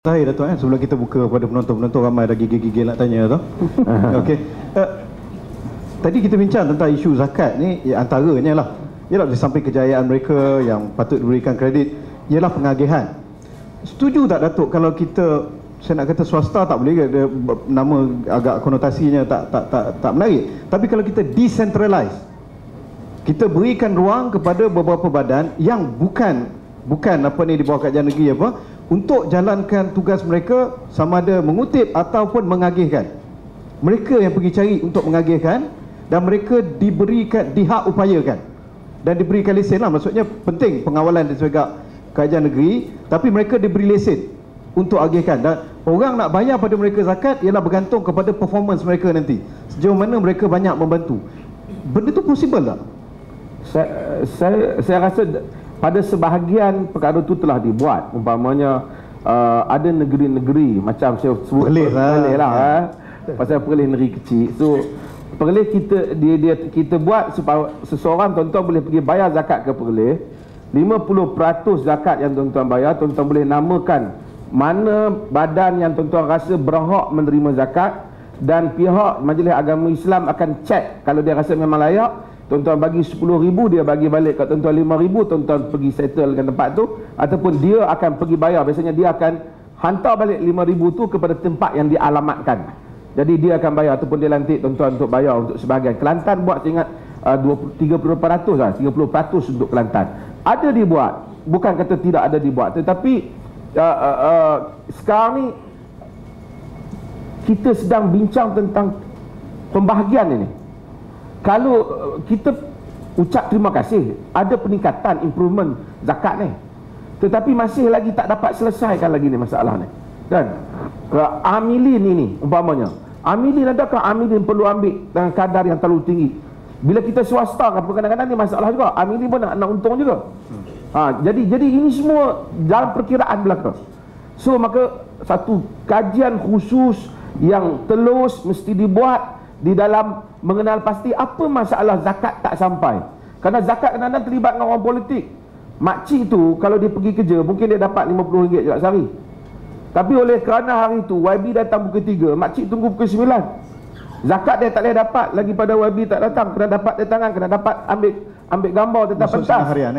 Tahir Datuk sebelum kita buka pada penonton-penonton, ramai dah gigil-gigil nak tanya tu. Okey. Tadi kita bincang tentang isu zakat ni, antaranya lah ialah di samping kejayaan mereka yang patut diberikan kredit ialah pengagihan. Setuju tak Datuk kalau kita, saya nak kata swasta tak boleh, dia nama agak konotasinya tak menarik. Tapi kalau kita decentralize, kita berikan ruang kepada beberapa badan yang bukan apa ni di bawah kajian negeri apa, untuk jalankan tugas mereka, sama ada mengutip ataupun mengagihkan. Mereka yang pergi cari untuk mengagihkan, dan mereka diberikan, dihak upayakan dan diberikan lesen lah. Maksudnya penting pengawalan dari sebagai kajian negeri, tapi mereka diberi lesen untuk agihkan. Dan orang nak bayar pada mereka zakat ialah bergantung kepada performance mereka nanti, sejauh mana mereka banyak membantu. Benda tu possible tak? Saya rasa pada sebahagian perkara itu telah dibuat. Umpamanya ada negeri-negeri macam saya sebut Perlis lah, pasal Perlis negeri kecil. So Perlis kita buat supaya seseorang, tuan-tuan boleh pergi bayar zakat ke Perlis. 50% zakat yang tuan-tuan bayar, tuan-tuan boleh namakan mana badan yang tuan-tuan rasa berhak menerima zakat, dan pihak Majlis Agama Islam akan cek. Kalau dia rasa memang layak, tuan-tuan bagi 10,000, dia bagi balik kat tuan-tuan 5,000, tuan-tuan pergi settlekan tempat tu, ataupun dia akan pergi bayar. Biasanya dia akan hantar balik 5,000 tu kepada tempat yang dialamatkan. Jadi dia akan bayar, ataupun dia lantik tuan-tuan untuk bayar untuk sebahagian. Kelantan buat, saya ingat 30% lah, 30% untuk Kelantan. Ada dibuat, bukan kata tidak ada dibuat, tetapi sekarang ni kita sedang bincang tentang pembahagian ini. Kalau kita ucap terima kasih, ada peningkatan, improvement zakat ni, tetapi masih lagi tak dapat selesaikan lagi ni masalah ni. Dan amilin ini umpamanya, amilin, adakah amilin perlu ambil dengan kadar yang terlalu tinggi? Bila kita swasta kan, kadang-kadang ni masalah juga, amilin pun nak untung juga. Jadi ini semua dalam perkiraan belaka. So maka satu kajian khusus yang telus mesti dibuat di dalam mengenal pasti apa masalah zakat tak sampai. Kerana zakat kadang-kadang terlibat dengan orang politik. Makcik tu kalau dia pergi kerja, mungkin dia dapat RM50 juga sehari. Tapi oleh kerana hari tu YB datang pukul 3, makcik tunggu pukul 9. Zakat dia tak boleh dapat lagi pada YB tak datang. Kena dapat dia tangan, kena dapat ambil gambar tetap pentas. Masuk sinar harian,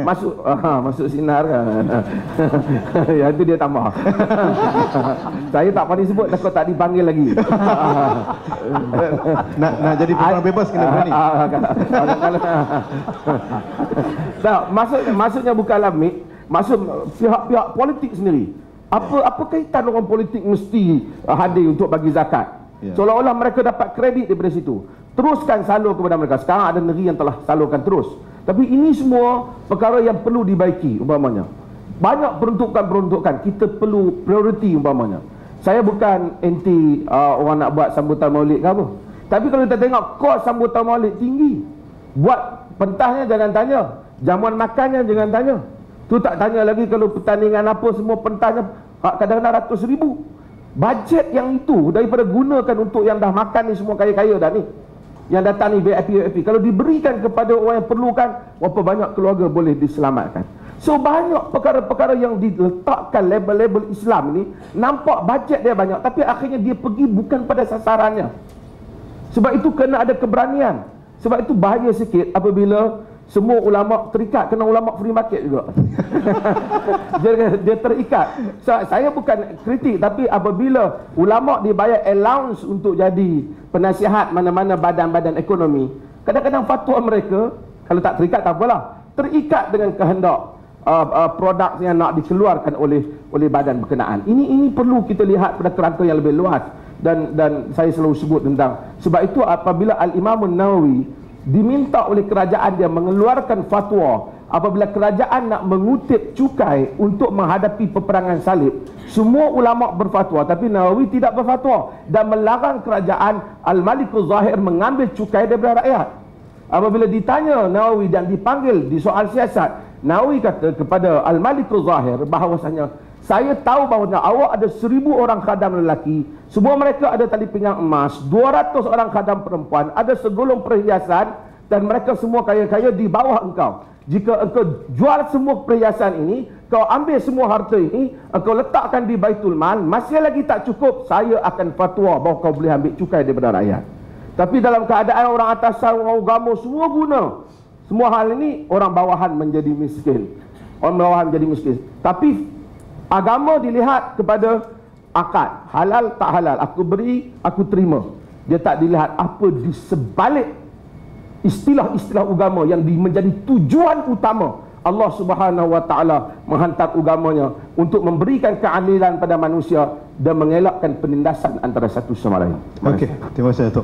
masuk sinar kan. Ya, itu dia tambah. Saya tak pandai sebut, takut tak dipanggil lagi. nak jadi pemerintah bebas kena berani. Maksudnya bukanlah maksud pihak-pihak politik sendiri. Apa kaitan orang politik mesti hadir untuk bagi zakat? Seolah-olah mereka dapat kredit daripada situ. Teruskan salur kepada mereka. Sekarang ada negeri yang telah salurkan terus. Tapi ini semua perkara yang perlu dibaiki umpamanya. Banyak peruntukan-peruntukan, kita perlu prioriti umpamanya. Saya bukan anti orang nak buat sambutan maulid ke apa. Tapi kalau kita tengok kos sambutan maulid tinggi, buat pentahnya jangan tanya, jamuan makannya jangan tanya. Tu tak tanya lagi kalau pertandingan apa semua pentahnya kadang-kadang ratus ribu. Bajet yang itu daripada gunakan untuk yang dah makan ni semua kaya-kaya dah ni, yang datang ni VIP. Kalau diberikan kepada orang yang perlukan, berapa banyak keluarga boleh diselamatkan. So banyak perkara-perkara yang diletakkan label-label Islam ni, nampak bajet dia banyak, tapi akhirnya dia pergi bukan pada sasarannya. Sebab itu kena ada keberanian. Sebab itu bahaya sikit apabila semua ulama terikat, kena ulama free market juga. dia terikat. Saya bukan kritik, tapi apabila ulama dibayar allowance untuk jadi penasihat mana-mana badan-badan ekonomi, kadang-kadang fatwa mereka, kalau tak terikat tak apalah, terikat dengan kehendak produk yang nak dikeluarkan oleh badan berkenaan. Ini perlu kita lihat pada kerangka yang lebih luas, dan saya selalu sebut tentang, sebab itu apabila Al-Imam Nawawi diminta oleh kerajaan dia mengeluarkan fatwa apabila kerajaan nak mengutip cukai untuk menghadapi peperangan salib, semua ulama berfatwa, tapi Nawawi tidak berfatwa dan melarang kerajaan Al-Malikul Zahir mengambil cukai daripada rakyat. Apabila ditanya Nawawi dan dipanggil di soal siasat, Nawawi kata kepada Al-Malikul Zahir bahawasanya, saya tahu bahawa awak ada 1,000 orang khadam lelaki, semua mereka ada tali pinggang emas, 200 orang khadam perempuan, ada segulung perhiasan, dan mereka semua kaya-kaya di bawah engkau. Jika engkau jual semua perhiasan ini, kau ambil semua harta ini, kau letakkan di Baitul Mal, masih lagi tak cukup, saya akan fatwa bahawa kau boleh ambil cukai daripada rakyat. Tapi dalam keadaan orang atasan, orang agama semua guna semua hal ini, orang bawahan menjadi miskin. Orang bawahan menjadi miskin. Tapi agama dilihat kepada akad, halal tak halal, aku beri, aku terima. Dia tak dilihat apa di sebalik istilah-istilah agama yang menjadi tujuan utama Allah Subhanahu wa taala menghantar agamanya untuk memberikan keadilan pada manusia dan mengelakkan penindasan antara satu sama lain. Okey, terima kasih Datuk.